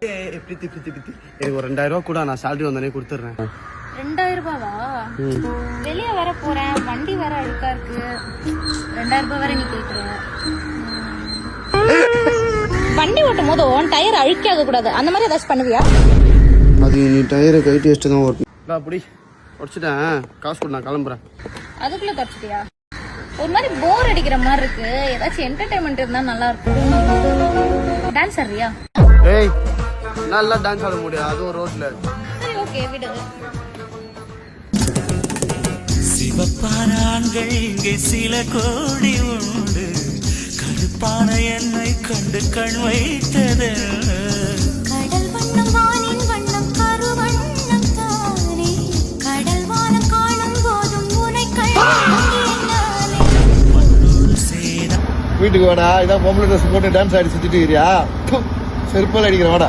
எனக்கு ஒரு 2000 ரூபா கூட நான் சேலரி வந்தோடனே கொடுத்துட்றேன். 2000 ரூபாவா? வெளியே வர போறேன், வண்டி வேற அழுக்கா இருக்கு. 2000 ரூபாய் வேற நீ கேக்குற. வண்டி ஓட்டும் போது உன் டயர் அழுக்காக கூடாது, அந்த மாதிரி ஏதாச்சும் பண்ணுவியா? அது நீ டயரை கைட்டு வச்சுட்டு தான் ஓட்டணும். அப்படி உடச்சிட்டேன், காசு கொடு, நான் கிளம்புறேன். அதுக்குள்ள தொடச்சிட்டியா? ஒரு மாதிரி போர் அடிக்கிற மாதிரி இருக்கு, ஏதாச்சும் என்டர்டைன்மெண்ட் இருந்தா நல்லா இருக்கும். டான்ஸ் ஆடுறியா? ஏய், நல்லா டான்ஸ் ஆட முடியாது, அது ஒரு ரோட்ல. சரி ஓகே, விடு. சிவப்பான ஆண்கள் இங்கே சில கோடி உண்டு, கருப்பான என்னை கண்டு கண் வைத்தது. கடல் வண்ணம் வானின் வண்ணம் கருவண்ணம் தானே, கடல் வானம் காணும் போதும் உனை வீட்டுக்கு வாடா, இதான் பொம்பளை ட்ரெஸ் போட்டு டான்ஸ் ஆடி சுத்திட்டு இருக்கியா? செருப்பால் அடிக்கிற வாடா.